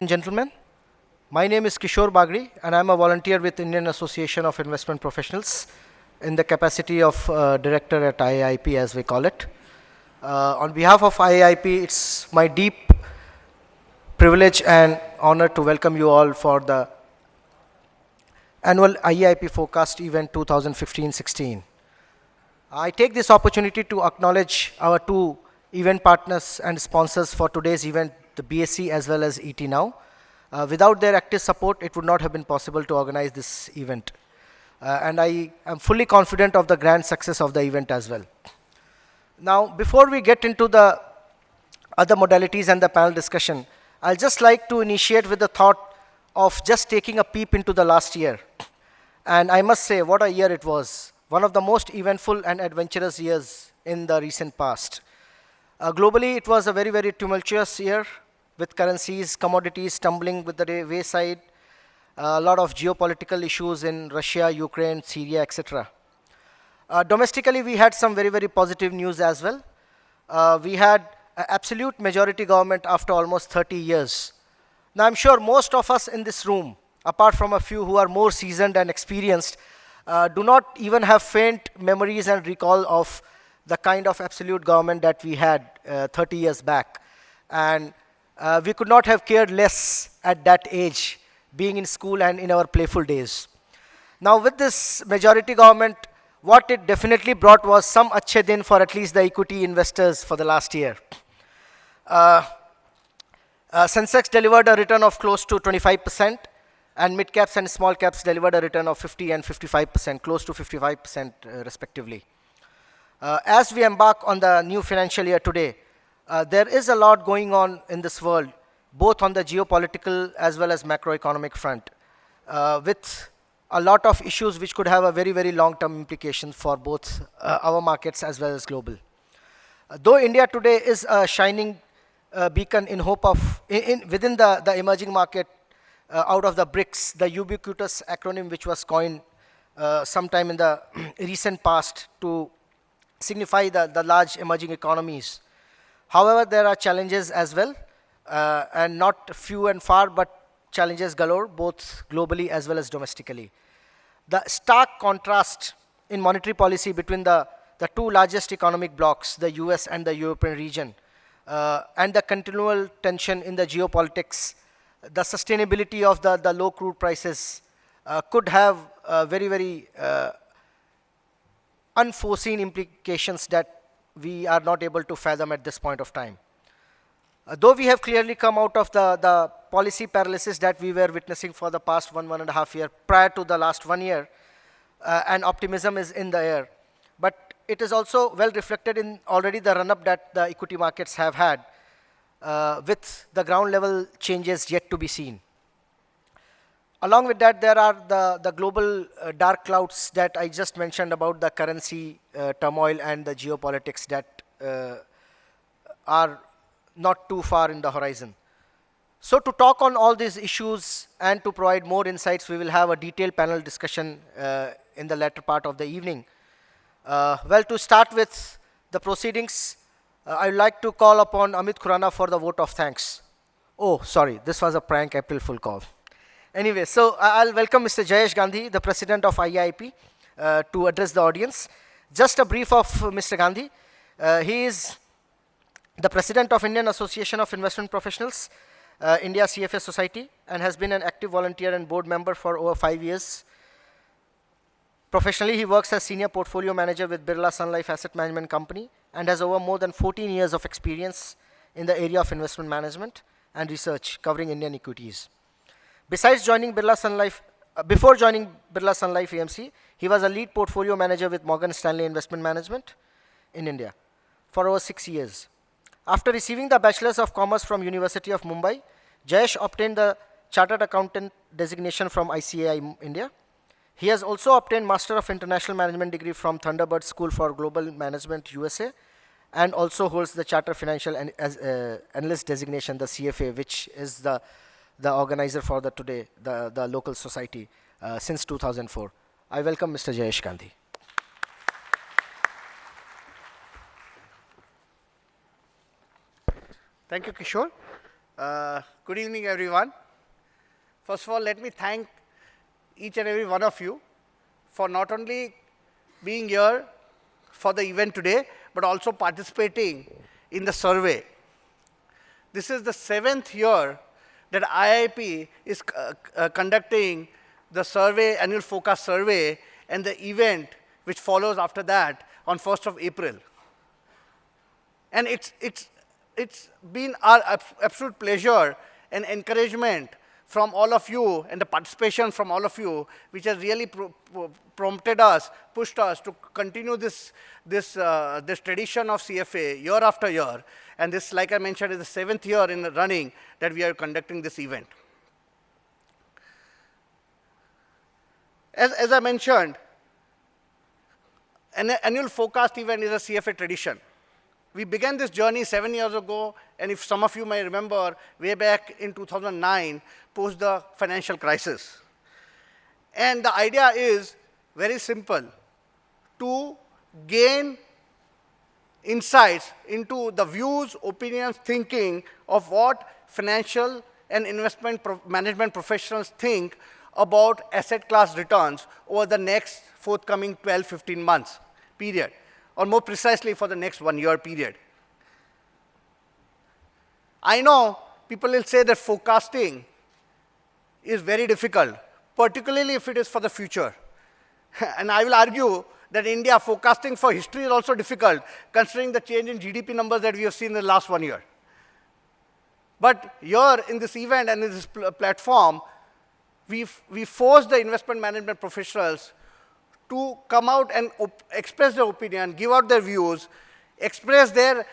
Gentlemen, my name is Kishore Bagri and I am a volunteer with Indian Association of Investment Professionals in the capacity of director at IIP, as we call it. On behalf of IIP, it's my deep privilege and honor to welcome you all for the annual IIP Forecast event 2015-16. I take this opportunity to acknowledge our two event partners and sponsors for today's event, the BSE as well as ET Now. Without their active support, it would not have been possible to organize this event. And I am fully confident of the grand success of the event as well. Now, before we get into the other modalities and the panel discussion, I'll just like to initiate with the thought of just taking a peep into the last year. And I must say, what a year it was. One of the most eventful and adventurous years in the recent past. Globally, it was a very, very tumultuous year with currencies, commodities tumbling with the wayside, a lot of geopolitical issues in Russia, Ukraine, Syria, etc. Domestically, we had some very, very positive news as well. We had an absolute majority government after almost 30 years. Now, I'm sure most of us in this room, apart from a few who are more seasoned and experienced, do not even have faint memories and recall of the kind of absolute government that we had 30 years back. And we could not have cared less at that age, being in school and in our playful days. Now, with this majority government, what it definitely brought was some achhe din for at least the equity investors for the last year. Sensex delivered a return of close to 25%, and mid caps and small caps delivered a return of 50 and 55%, close to 55% respectively. As we embark on the new financial year today, there is a lot going on in this world, both on the geopolitical as well as macroeconomic front, with a lot of issues which could have a very, very long-term implications for both our markets as well as global. Though India today is a shining beacon in hope of, within the emerging market, out of the BRICS, the ubiquitous acronym which was coined sometime in the recent past to signify the large emerging economies. However, there are challenges as well, and not few and far, but challenges galore, both globally as well as domestically. The stark contrast in monetary policy between the two largest economic blocs, the US and the European region, and the continual tension in the geopolitics, the sustainability of the low crude prices could have very, very unforeseen implications that we are not able to fathom at this point of time. Though we have clearly come out of the policy paralysis that we were witnessing for the past 1.5 years prior to the last 1 year, and optimism is in the air. But it is also well reflected in already the run-up that the equity markets have had, with the ground level changes yet to be seen. Along with that, there are the global dark clouds that I just mentioned about the currency turmoil and the geopolitics that are not too far in the horizon. So to talk on all these issues and to provide more insights, we will have a detailed panel discussion in the latter part of the evening. Well, to start with the proceedings, I would like to call upon Amit Khurana for the vote of thanks. Oh, sorry, this was a prank April Fool call. Anyway, so I'll welcome Mr. Jayesh Gandhi, the president of IIP, to address the audience. Just a brief of Mr. Gandhi. He is the president of Indian Association of Investment Professionals, India CFA Society, and has been an active volunteer and board member for over 5 years. Professionally, he works as senior portfolio manager with Birla Sun Life Asset Management Company and has over more than 14 years of experience in the area of investment management and research covering Indian equities. Besides joining Birla Sun Life, before joining Birla Sun Life AMC, he was a lead portfolio manager with Morgan Stanley Investment Management in India for over 6 years. After receiving the Bachelor's of Commerce from University of Mumbai, Jayesh obtained the Chartered Accountant designation from ICAI India. He has also obtained Master of International Management degree from Thunderbird School for Global Management, USA, and also holds the Chartered Financial Analyst designation, the CFA, which is the organizer for the local society since 2004. I welcome Mr. Jayesh Gandhi. Thank you, Kishore. Good evening, everyone. First of all, let me thank each and every one of you for not only being here for the event today, but also participating in the survey. This is the 7th year that IIP is conducting the survey, annual forecast survey, and the event which follows after that on 1st of April. And it's been our absolute pleasure and encouragement from all of you and the participation from all of you, which has really prompted us, pushed us to continue this tradition of CFA year after year. And this, like I mentioned, is the 7th year in the running that we are conducting this event. As I mentioned, an annual forecast event is a CFA tradition. We began this journey 7 years ago, and if some of you may remember, way back in 2009, post the financial crisis. And the idea is very simple: to gain insights into the views, opinions, thinking of what financial and investment management professionals think about asset class returns over the next forthcoming 12-15 months period, or more precisely for the next 1 year period. I know people will say that forecasting is very difficult, particularly if it is for the future. And I will argue that India forecasting for history is also difficult, considering the change in GDP numbers that we have seen in the last 1 year. But here in this event and in this platform, we force the investment management professionals to come out and express their opinion, give out their views, express their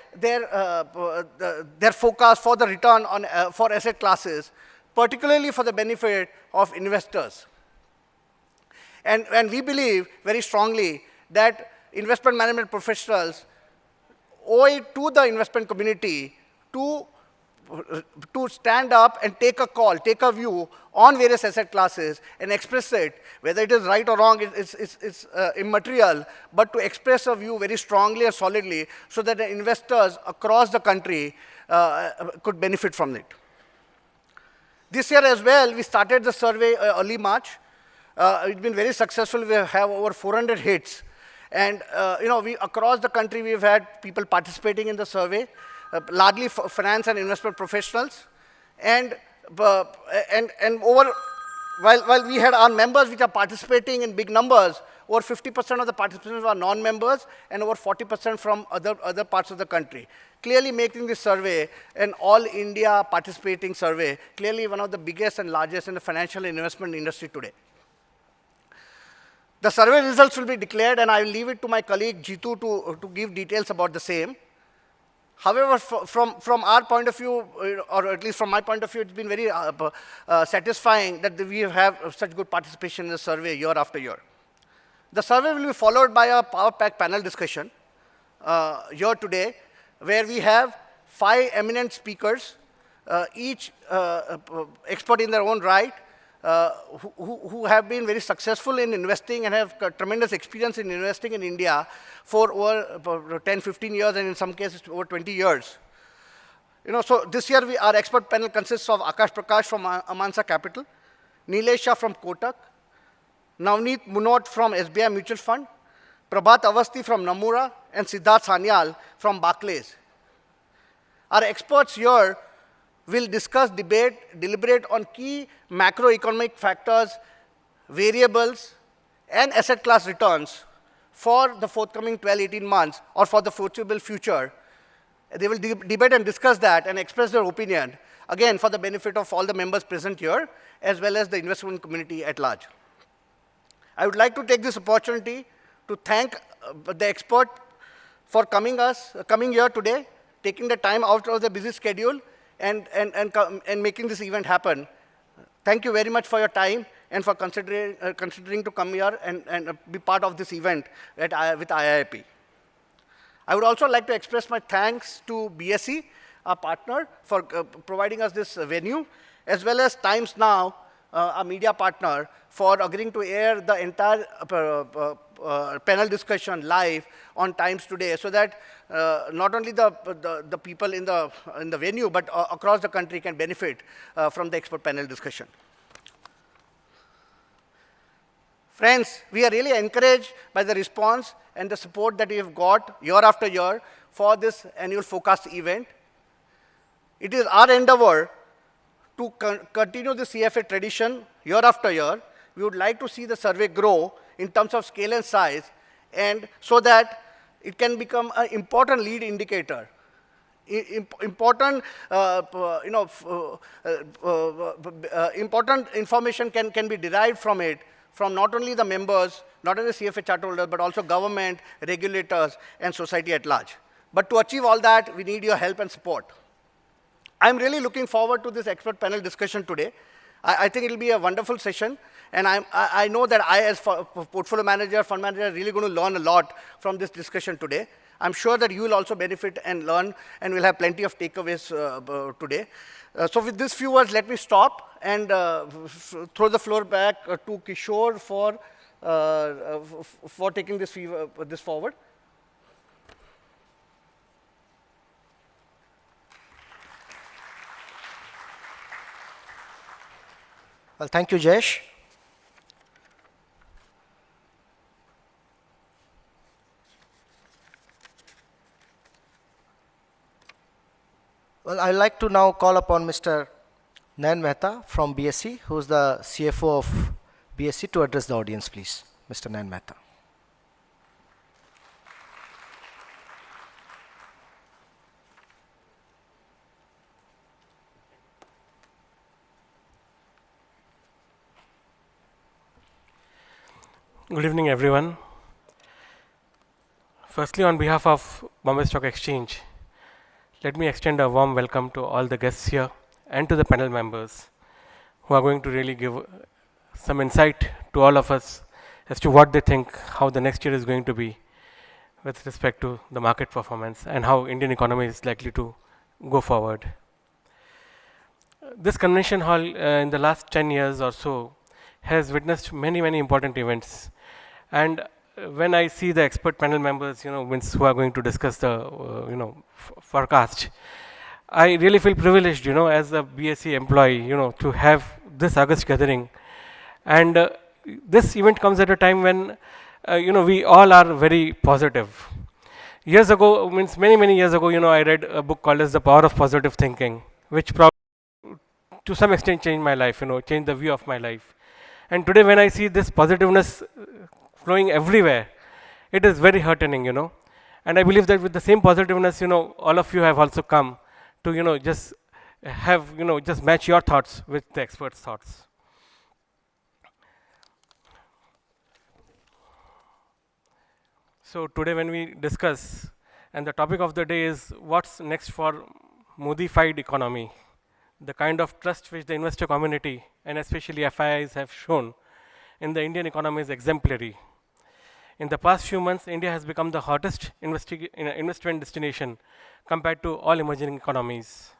forecast for the return on for asset classes, particularly for the benefit of investors. And we believe very strongly that investment management professionals owe it to the investment community to stand up and take a call, take a view on various asset classes and express it. Whether it is right or wrong, it's immaterial, but to express a view very strongly and solidly so that the investors across the country could benefit from it. This year as well, we started the survey early March. It's been very successful. We have over 400 hits. And across the country, we've had people participating in the survey, largely finance and investment professionals. And while we had our members which are participating in big numbers, over 50% of the participants were non-members and over 40% from other parts of the country. Clearly making this survey an all-India participating survey, clearly one of the biggest and largest in the financial and investment industry today. The survey results will be declared, and I will leave it to my colleague Jitu to give details about the same. However, from our point of view, or at least from my point of view, it's been very satisfying that we have such good participation in the survey year after year. The survey will be followed by a power-packed panel discussion here today, where we have 5 eminent speakers, each expert in their own right, who have been very successful in investing and have tremendous experience in investing in India for over 10, 15 years, and in some cases over 20 years. So this year our expert panel consists of Akash Prakash from Amansa Capital, Nilesh Shah from Kotak, Navneet Munot from SBI Mutual Fund, Prabhat Avasthi from Nomura, and Siddharth Sanyal from Barclays. Our experts here will discuss, deliberate on key macroeconomic factors, variables, and asset class returns for the forthcoming 12-18 months or for the foreseeable future. They will debate and discuss that and express their opinion, again, for the benefit of all the members present here, as well as the investment community at large. I would like to take this opportunity to thank the expert for coming here today, taking the time out of the busy schedule, and making this event happen. Thank you very much for your time and for considering to come here and be part of this event with IIP. I would also like to express my thanks to BSE, our partner, for providing us this venue, as well as Times Now, a media partner, for agreeing to air the entire panel discussion live on Times Today, so that not only the people in the venue, but across the country can benefit from the expert panel discussion. Friends, we are really encouraged by the response and the support that we have got year after year for this annual Forecast event. It is our endeavor to continue the CFA tradition year after year. We would like to see the survey grow in terms of scale and size, and so that it can become an important lead indicator. Important, important information can be derived from it, from not only the members, not only the CFA charter holders, but also government, regulators, and society at large. But to achieve all that, we need your help and support. I'm really looking forward to this expert panel discussion today. I think it'll be a wonderful session, and I know that I, as portfolio manager, fund manager, are really going to learn a lot from this discussion today. I'm sure that you will also benefit and learn, and we'll have plenty of takeaways today. So with these few words, let me stop and throw the floor back to Kishore for taking this forward. Well, thank you, Jayesh. Well, I'd like to now call upon Mr. Nayan Mehta from BSE, who is the CFO of BSE, to address the audience, please. Mr. Nayan Mehta. Good evening, everyone. Firstly, on behalf of Bombay Stock Exchange, let me extend a warm welcome to all the guests here and to the panel members who are going to really give some insight to all of us as to what they think, how the next year is going to be with respect to the market performance and how Indian economy is likely to go forward. This convention hall in the last 10 years or so has witnessed many, many important events. And when I see the expert panel members, who are going to discuss the, forecast, I really feel privileged, as a BSE employee, to have this August gathering. And this event comes at a time when, we all are very positive. Years ago, many, many years ago, I read a book called as The Power of Positive Thinking, which probably to some extent changed my life, changed the view of my life. And today when I see this positiveness flowing everywhere, it is very heartening, And I believe that with the same positiveness, all of you have also come to, just have, just match your thoughts with the experts' thoughts. So today when we discuss, and the topic of the day is what's next for Modified economy, the kind of trust which the investor community and especially FIIs have shown in the Indian economy is exemplary. In the past few months, India has become the hottest investment destination compared to all emerging economies.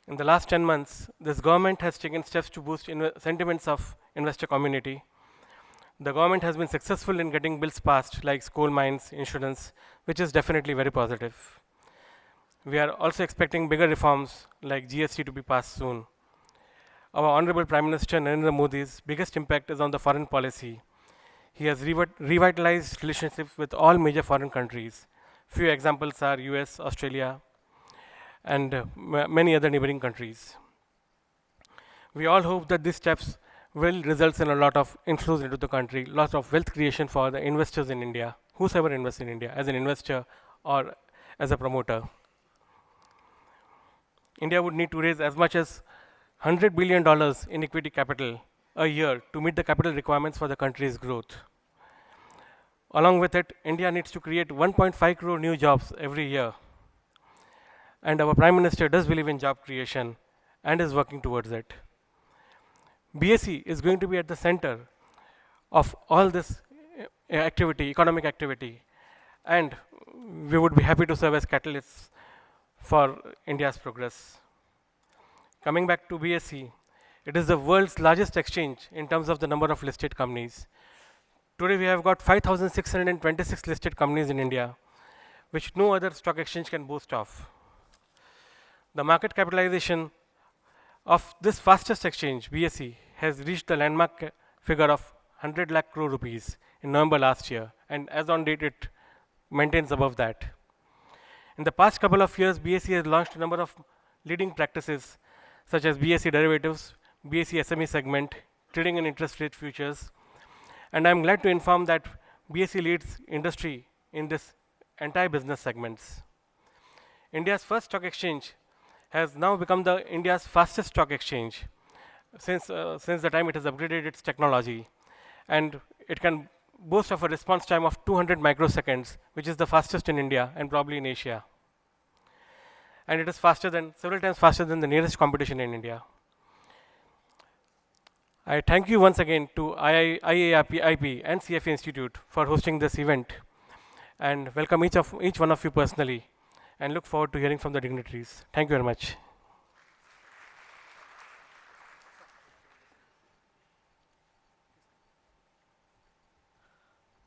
In the last 10 months, this government has taken steps to boost sentiments of investor community. The government has been successful in getting bills passed like coal mines, insurance, which is definitely very positive. We are also expecting bigger reforms like GST to be passed soon. Our Honorable Prime Minister Narendra Modi's biggest impact is on the foreign policy. He has revitalized relationships with all major foreign countries. Few examples are US, Australia, and many other neighboring countries. We all hope that these steps will result in a lot of inflows into the country, lots of wealth creation for the investors in India, whosoever invests in India, as an investor or as a promoter. India would need to raise as much as $100 billion in equity capital a year to meet the capital requirements for the country's growth. Along with it, India needs to create 1.5 crore new jobs every year. And our Prime Minister does believe in job creation and is working towards it. BSE is going to be at the center of all this activity, economic activity, and we would be happy to serve as catalysts for India's progress. Coming back to BSE, It is the world's largest exchange in terms of the number of listed companies. Today we have got 5,626 listed companies in India, which no other stock exchange can boast of. The market capitalization of this fastest exchange, BSE, has reached the landmark figure of 100 lakh crore rupees in November last year, and as on date, it maintains above that. In the past couple of years, BSE has launched a number of leading practices such as BSE derivatives, BSE SME segment, trading in interest rate futures, and I'm glad to inform that BSE leads industry in this entire business segments. India's first stock exchange has now become the India's fastest stock exchange since the time it has upgraded its technology, and it can boast of a response time of 200 microseconds, which is the fastest in India and probably in Asia. And it is several times faster than the nearest competition in India. I thank you once again to IAIP and CFA Institute for hosting this event, and welcome each one of you personally, and look forward to hearing from the dignitaries. Thank you very much.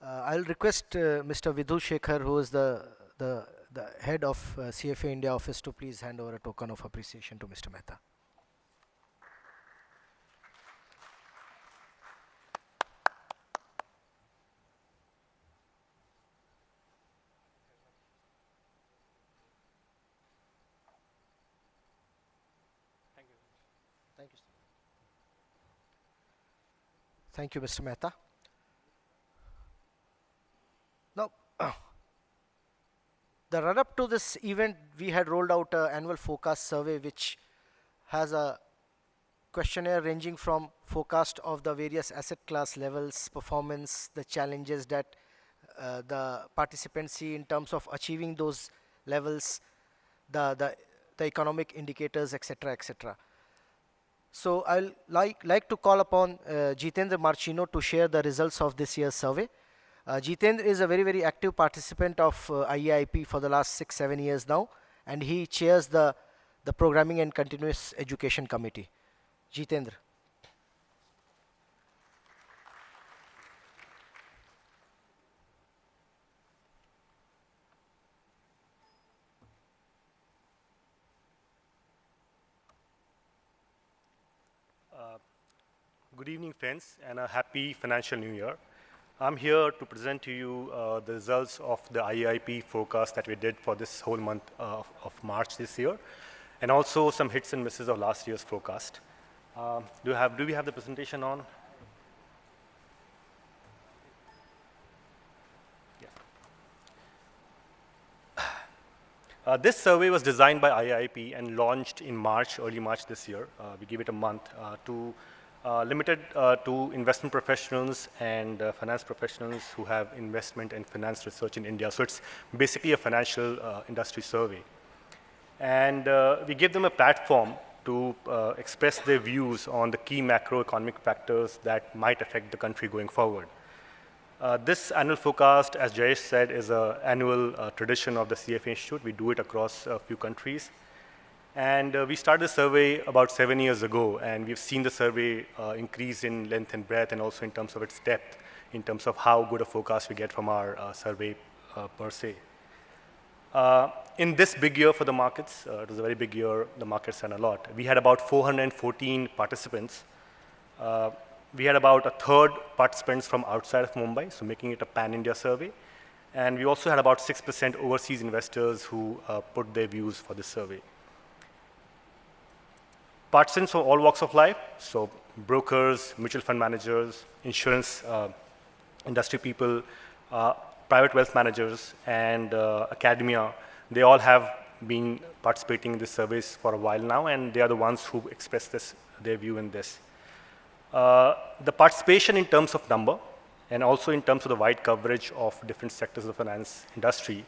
I'll request Mr. Vidhu Shekhar, who is the head of CFA India office, to please hand over a token of appreciation to Mr. Mehta. Thank you, sir. Thank you, Mr. Mehta. Now, the run-up to this event, we had rolled out an annual forecast survey, which has a questionnaire ranging from forecast of the various asset class levels, performance, the challenges that the participants see in terms of achieving those levels, the economic indicators, etc., etc. So I'll like to call upon Jitendra Marchino to share the results of this year's survey. Jitendra is a very active participant of IAIP for the last 6-7 years now, and he chairs the Programming and Continuous Education Committee. Jitendra. Good evening, friends, and a happy financial new year. I'm here to present to you the results of the IAIP forecast that we did for this whole month of March this year, and also some hits and misses of last year's forecast. Do we have the presentation on? Yeah. This survey was designed by IAIP and launched in early March this year. We gave it a month limited to investment professionals and finance professionals who have investment and finance research in India. So it's basically a financial industry survey. And we give them a platform to express their views on the key macroeconomic factors that might affect the country going forward. This annual forecast, as Jayesh said, is an annual tradition of the CFA Institute. We do it across a few countries. And we started the survey about 7 years ago, and we've seen the survey increase in length and breadth, and also in terms of its depth, in terms of how good a forecast we get from our survey per se. In this big year for the markets, it was a very big year, the markets ran a lot. We had about 414 participants. We had about a third participants from outside of Mumbai, so making it a pan-India survey. And we also had about 6% overseas investors who put their views for this survey. Participants from all walks of life, so brokers, mutual fund managers, insurance industry people, private wealth managers, and academia, they all have been participating in these surveys for a while now, and they are the ones who express their view in this. The participation in terms of number, and also in terms of the wide coverage of different sectors of the finance industry,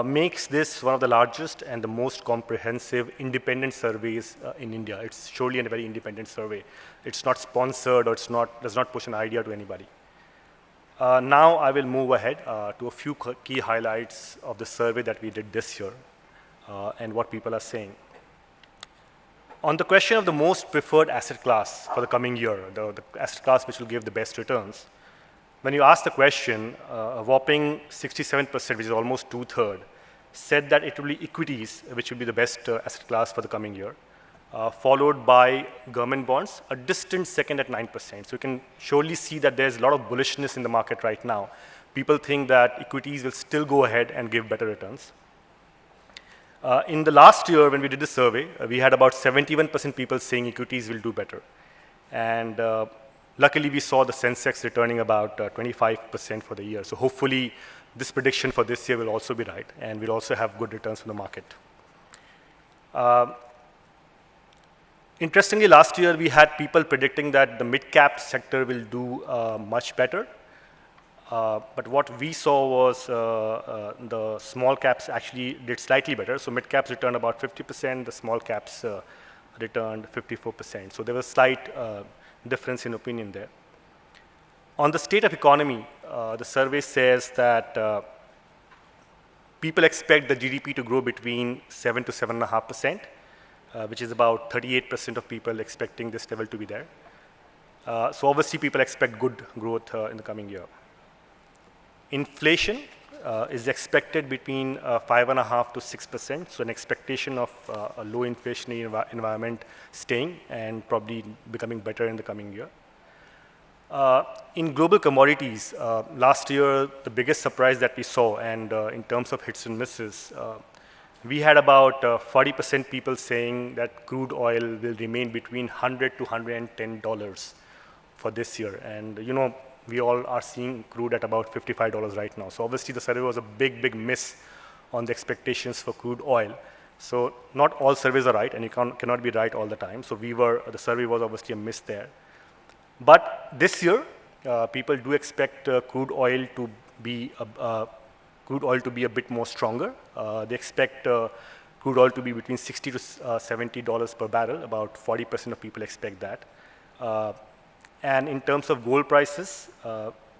makes this one of the largest and the most comprehensive independent surveys in India. It's surely a very independent survey. It's not sponsored, or does not push an idea to anybody. Now I will move ahead to a few key highlights of the survey that we did this year and what people are saying. On the question of the most preferred asset class for the coming year, the asset class which will give the best returns, when you ask the question, a whopping 67%, which is almost two-thirds, said that it will be equities, which will be the best asset class for the coming year, followed by government bonds, a distant second at 9%. So you can surely see that there's a lot of bullishness in the market right now. People think that equities will still go ahead and give better returns. In the last year, when we did the survey, we had about 71% people saying equities will do better. And luckily, we saw the Sensex returning about 25% for the year. So hopefully, this prediction for this year will also be right, and we'll also have good returns from the market. Interestingly, last year, we had people predicting that the mid-cap sector will do much better. But what we saw was the small caps actually did slightly better. So mid-caps returned about 50%, the small caps returned 54%. So there was a slight difference in opinion there. On the state of economy, the survey says that people expect the GDP to grow between 7 to 7.5%, which is about 38% of people expecting this level to be there. So obviously, people expect good growth in the coming year. Inflation is expected between 5.5 to 6%, so an expectation of a low inflationary environment staying and probably becoming better in the coming year. In global commodities, last year, the biggest surprise that we saw, and in terms of hits and misses, we had about 40% people saying that crude oil will remain between $100 to $110 for this year. And you know, we all are seeing crude at about $55 right now. So obviously the survey was a big, big miss on the expectations for crude oil. So not all surveys are right, and you cannot be right all the time. So the survey was obviously a miss there. But this year, people do expect crude oil to be a bit more stronger. They expect crude oil to be between $60 to $70 per barrel. About 40% of people expect that. And in terms of gold prices,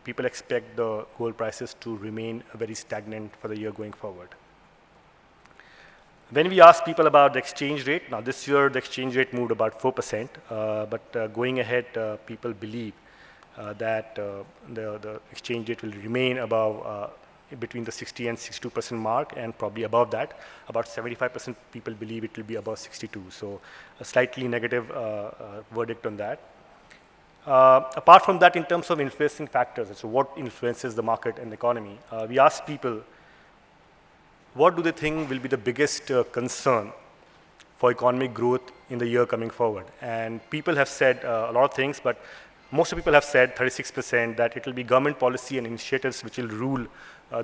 people expect the gold prices to remain very stagnant for the year going forward. When we ask people about the exchange rate, now this year the exchange rate moved about 4%, but going ahead, people believe that the exchange rate will remain above between the 60 and 62% mark, and probably above that. About 75% people believe it will be above 62. So a slightly negative verdict on that. Apart from that, in terms of influencing factors, so what influences the market and the economy, we asked people, what do they think will be the biggest concern for economic growth in the year coming forward? And people have said a lot of things, but most of people have said, 36%, that it will be government policy and initiatives which will rule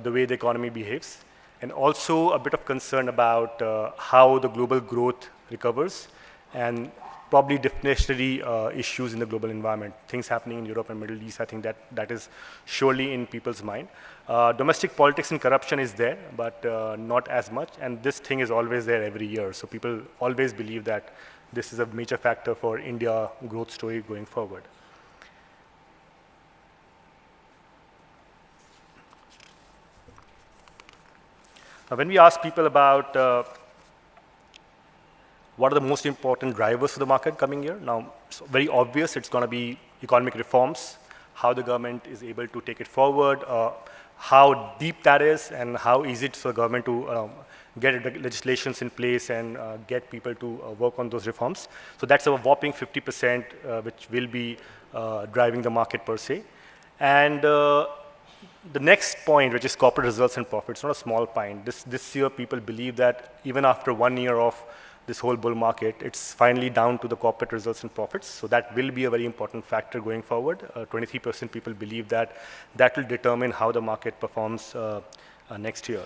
the way the economy behaves, and also a bit of concern about how the global growth recovers, and probably deflationary issues in the global environment, things happening in Europe and Middle East. I think that is surely in people's mind. Domestic politics and corruption is there, but not as much, and this thing is always there every year. So people always believe that this is a major factor for India growth story going forward. When we ask people about what are the most important drivers for the market coming year, now it's very obvious it's going to be economic reforms, how the government is able to take it forward, how deep that is, and how easy it's for the government to get legislations in place and get people to work on those reforms. So that's a whopping 50% which will be driving the market per se. And the next point, which is corporate results and profits, not a small point. This year, people believe that even after 1 year of this whole bull market, it's finally down to the corporate results and profits. So that will be a very important factor going forward. 23% people believe that that will determine how the market performs next year.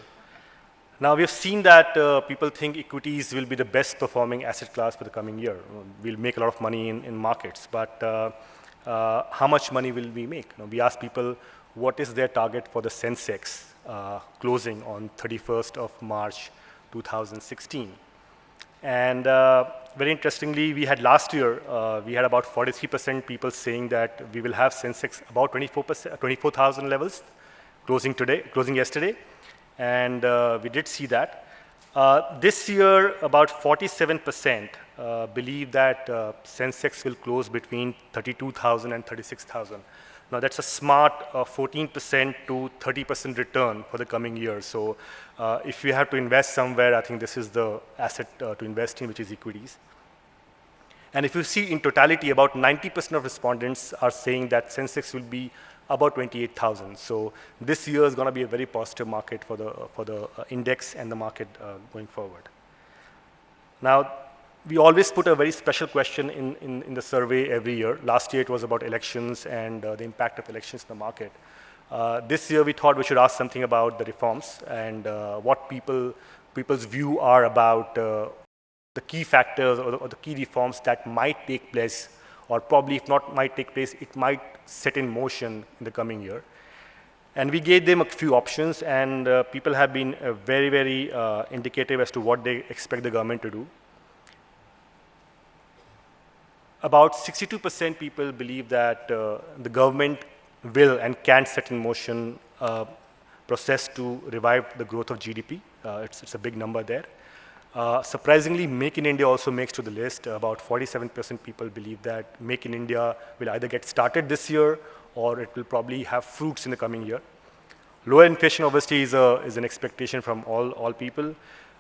Now, we have seen that people think equities will be the best performing asset class for the coming year. We'll make a lot of money in markets, but how much money will we make? Now, we ask people, what is their target for the Sensex closing on 31st of March 2016? And very interestingly, we had last year, we had about 43% people saying that we will have Sensex about 24,000 levels closing yesterday. And we did see that. This year, about 47% believe that Sensex will close between 32,000 and 36,000. Now that's a smart 14% to 30% return for the coming year. So if you have to invest somewhere, I think this is the asset to invest in, which is equities. And if you see in totality, about 90% of respondents are saying that Sensex will be about 28,000. So this year is going to be a very positive market for the index and the market going forward. Now, we always put a very special question in the survey every year. Last year it was about elections and the impact of elections in the market. This year we thought we should ask something about the reforms and what people's view are about the key factors or the key reforms that might take place, or probably if not might take place, it might set in motion in the coming year. And we gave them a few options, and people have been very, very indicative as to what they expect the government to do. About 62% people believe that the government will and can set in motion a process to revive the growth of GDP. It's a big number there. Surprisingly, Make in India also makes to the list. About 47% people believe that Make in India will either get started this year or it will probably have fruits in the coming year. Lower inflation obviously is an expectation from all people.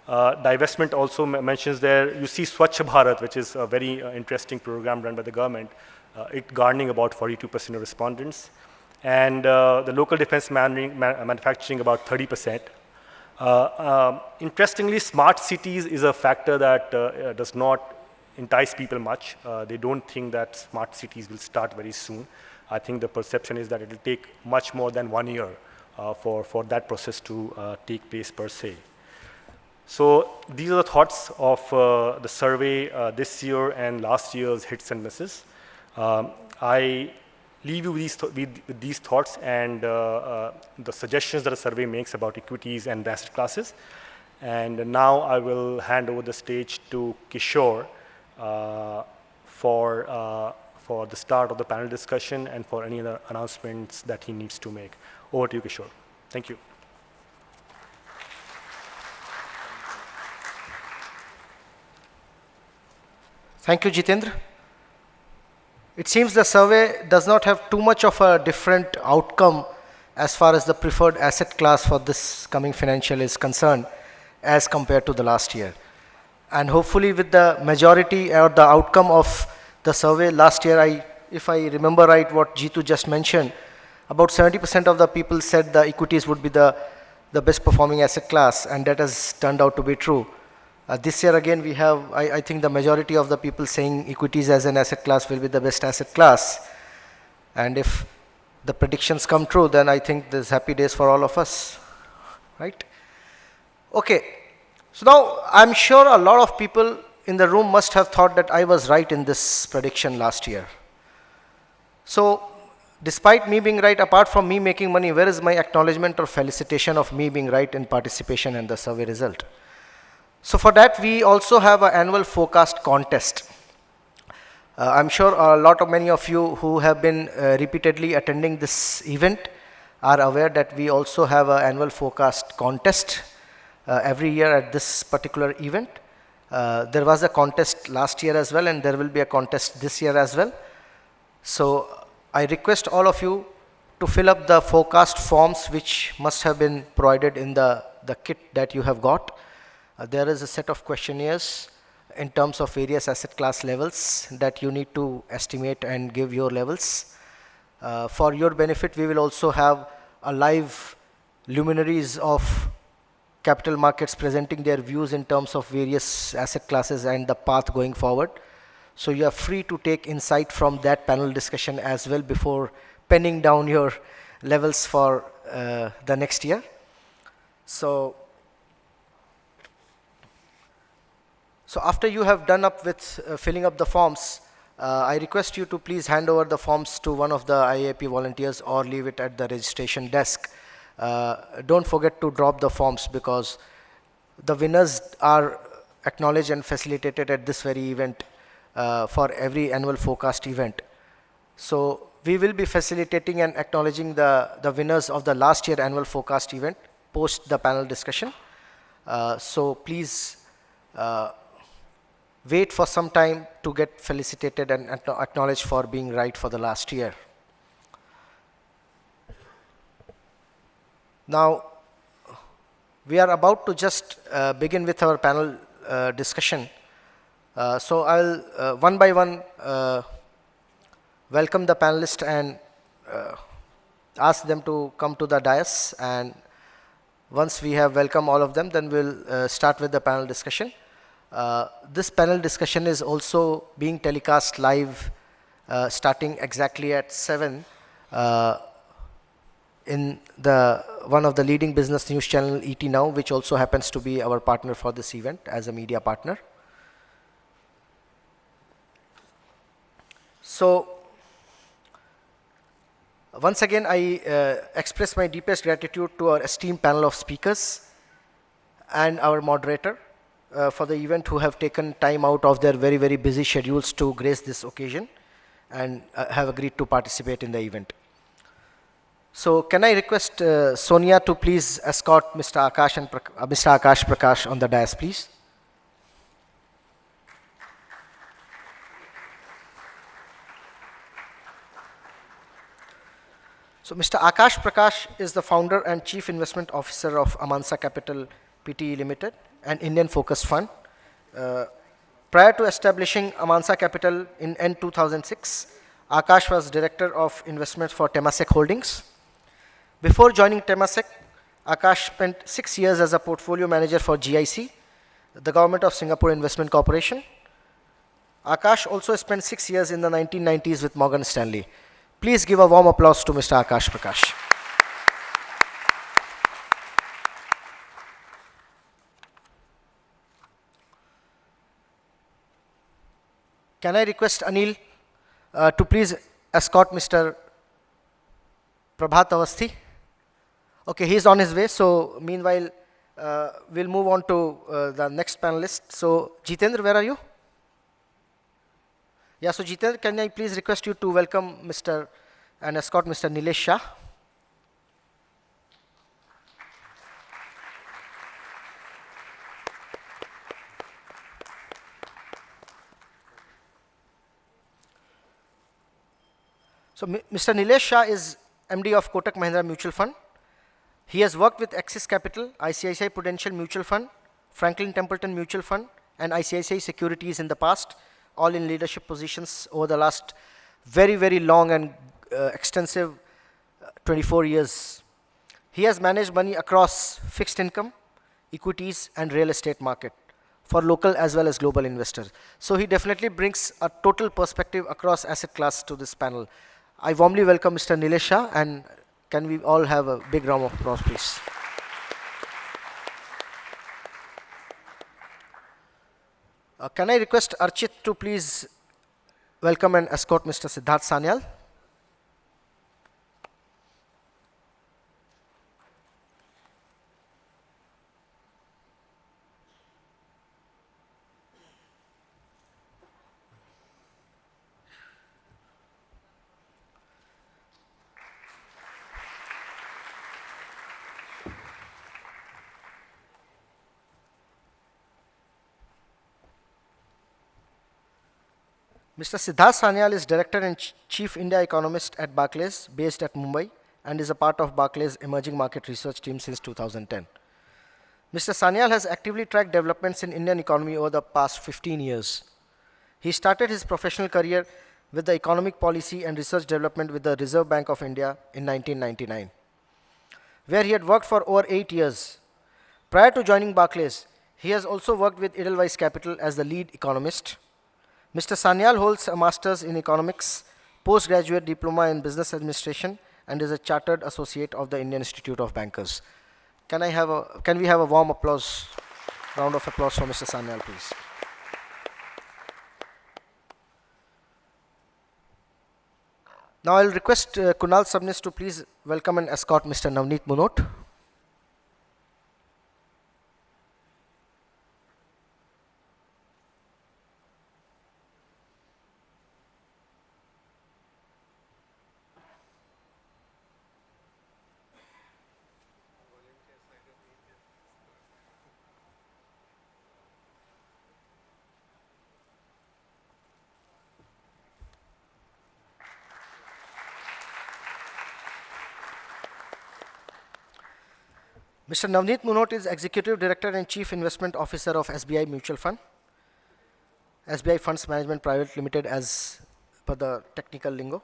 Divestment also mentions there. You see Swachh Bharat, which is a very interesting program run by the government, it garnering about 42% of respondents. And the local defense manufacturing about 30%. Interestingly, smart cities is a factor that does not entice people much. They don't think that smart cities will start very soon. I think the perception is that it will take much more than 1 year for that process to take place per se. So these are the thoughts of the survey this year and last year's hits and misses. I leave you with these thoughts and the suggestions that the survey makes about equities and the asset classes. And now I will hand over the stage to Kishore for the start of the panel discussion and for any other announcements that he needs to make. Over to you, Kishore. Thank you. Thank you, Jitendra. It seems the survey does not have too much of a different outcome as far as the preferred asset class for this coming financial is concerned as compared to the last year. And hopefully with the majority or the outcome of the survey last year, if I remember right what Jitu just mentioned, about 70% of the people said the equities would be the best performing asset class, and that has turned out to be true. This year again we have, I think the majority of the people saying equities as an asset class will be the best asset class. And if the predictions come true, then I think there's happy days for all of us, right? Okay, so now I'm sure a lot of people in the room must have thought that I was right in this prediction last year. So despite me being right, apart from me making money, where is my acknowledgement or felicitation of me being right in participation in the survey result? So for that, we also have an annual forecast contest. I'm sure many of you who have been repeatedly attending this event are aware that we also have an annual forecast contest every year at this particular event. There was a contest last year as well, and there will be a contest this year as well. So I request all of you to fill up the forecast forms which must have been provided in the kit that you have got. There is a set of questionnaires in terms of various asset class levels that you need to estimate and give your levels. For your benefit, we will also have a live luminaries of capital markets presenting their views in terms of various asset classes and the path going forward. So you are free to take insight from that panel discussion as well before penning down your levels for the next year. So after you have done up with filling up the forms, I request you to please hand over the forms to one of the IAP volunteers or leave it at the registration desk. Don't forget to drop the forms because the winners are acknowledged and facilitated at this very event for every annual forecast event. So we will be facilitating and acknowledging the winners of the last year annual forecast event post the panel discussion. So please wait for some time to get felicitated and acknowledged for being right for the last year. Now, we are about to just begin with our panel discussion. So I'll one by one welcome the panelists and ask them to come to the dais, and once we have welcomed all of them, then we'll start with the panel discussion. This panel discussion is also being telecast live starting exactly at 7 in one of the leading business news channel, ET Now, which also happens to be our partner for this event as a media partner. So once again, I express my deepest gratitude to our esteemed panel of speakers and our moderator for the event, who have taken time out of their very, very busy schedules to grace this occasion and have agreed to participate in the event. So can I request Sonia to please escort Mr. Akash and Mr. Akash Prakash on the dais, please? So Mr. Akash Prakash is the founder and chief investment officer of Amansa Capital Pte. Limited, an Indian focused fund. Prior to establishing Amansa Capital in end 2006, Akash was director of investments for Temasek Holdings. Before joining Temasek, Akash spent 6 years as a portfolio manager for GIC, the Government of Singapore Investment Corporation. Akash also spent 6 years in the 1990s with Morgan Stanley. Please give a warm applause to Mr. Akash Prakash. Can I request Anil to please escort Mr. Prabhat Awasthi? Okay, he's on his way. So meanwhile, we'll move on to the next panelist. So Jitendra, where are you? Yeah, so Jitendra, can I please request you to welcome Mr. and escort Mr. Nilesh Shah? So Mr. Nilesh Shah is MD of Kotak Mahindra Mutual Fund. He has worked with Axis Capital, ICICI Prudential Mutual Fund, Franklin Templeton Mutual Fund, and ICICI Securities in the past, all in leadership positions over the last very, very long and extensive 24 years. He has managed money across fixed income, equities, and real estate market for local as well as global investors. So he definitely brings a total perspective across asset class to this panel. I warmly welcome Mr. Nilesh Shah, and can we all have a big round of applause, please? Can I request Archit to please welcome and escort Mr. Siddharth Sanyal? Mr. Siddharth Sanyal is Director and Chief India Economist at Barclays, based at Mumbai, and is a part of Barclays' emerging market research team since 2010. Mr. Sanyal has actively tracked developments in Indian economy over the past 15 years. He started his professional career with the economic policy and research development with the Reserve Bank of India in 1999, where he had worked for over 8 years. Prior to joining Barclays, he has also worked with Edelweiss Capital as the lead economist. Mr. Sanyal holds a master's in economics, postgraduate diploma in business administration, and is a chartered associate of the Indian Institute of Bankers. Can we have a warm applause, round of applause for Mr. Sanyal, please? Now I'll request Kunal Sabnis to please welcome and escort Mr. Navneet Munot. Mr. Navneet Munot is Executive Director and Chief Investment Officer of SBI Mutual Fund, SBI Funds Management Private Limited as per the technical lingo.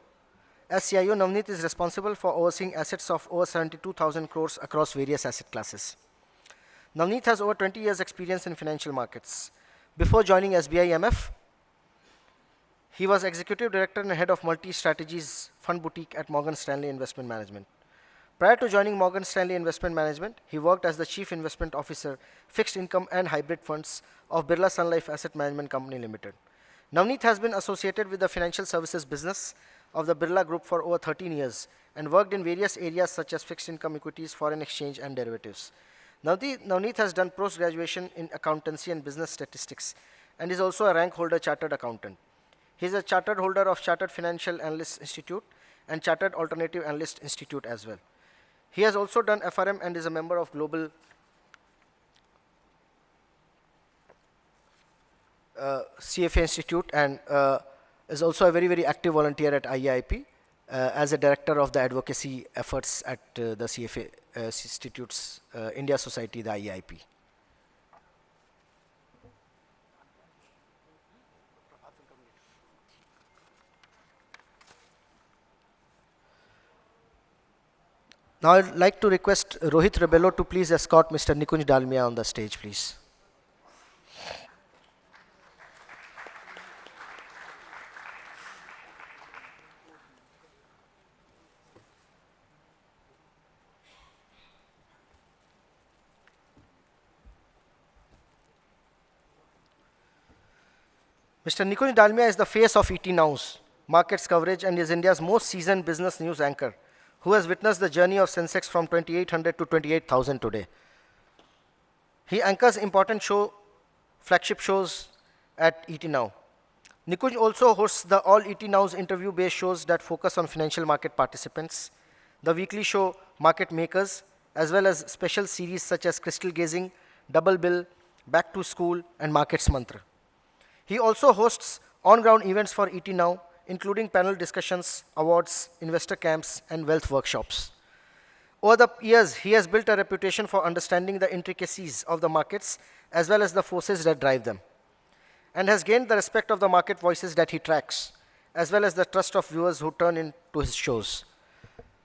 As CIO, Navneet is responsible for overseeing assets of over 72,000 crores across various asset classes. Navneet has over 20 years experience in financial markets. Before joining SBI MF, he was Executive Director and Head of Multi-Strategies Fund Boutique at Morgan Stanley Investment Management. Prior to joining Morgan Stanley Investment Management, he worked as the Chief Investment Officer, Fixed Income and Hybrid Funds of Birla Sun Life Asset Management Company Limited. Navneet has been associated with the financial services business of the Birla Group for over 13 years and worked in various areas such as fixed income equities, foreign exchange, and derivatives. Navneet has done post-graduation in accountancy and business statistics and is also a rank holder chartered accountant. He is a chartered holder of Chartered Financial Analysts Institute and Chartered Alternative Analyst Institute as well. He has also done FRM and is a member of Global CFA Institute and is also a very, very active volunteer at IAIP as a director of the advocacy efforts at the CFA Institute's India Society, the IAIP. Now I'd like to request Rohit Rebello to please escort Mr. Nikunj Dalmia on the stage, please. Mr. Nikunj Dalmia is the face of ET Now's markets coverage and is India's most seasoned business news anchor, who has witnessed the journey of Sensex from 2800 to 28,000 today. He anchors important flagship shows at ET Now. Nikunj also hosts the all ET Now's interview-based shows that focus on financial market participants, the weekly show Market Makers, as well as special series such as Crystal Gazing, Double Bill, Back to School, and Markets Mantra. He also hosts on-ground events for ET Now, including panel discussions, awards, investor camps, and wealth workshops. Over the years, he has built a reputation for understanding the intricacies of the markets as well as the forces that drive them, and has gained the respect of the market voices that he tracks, as well as the trust of viewers who turn into his shows.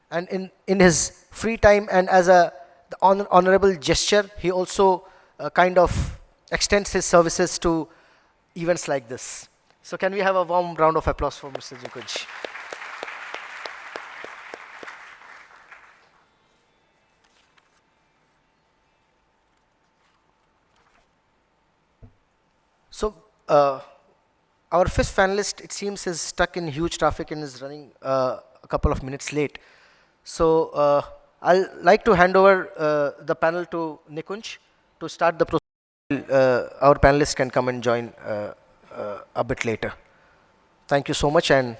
And in his free time and as a honorable gesture, he also kind of extends his services to events like this. So can we have a warm round of applause for Mr. Nikunj? So our fifth panelist, it seems, is stuck in huge traffic and is running a couple of minutes late. So I'll like to hand over the panel to Nikunj to start the process. Our panelists can come and join a bit later. Thank you so much, and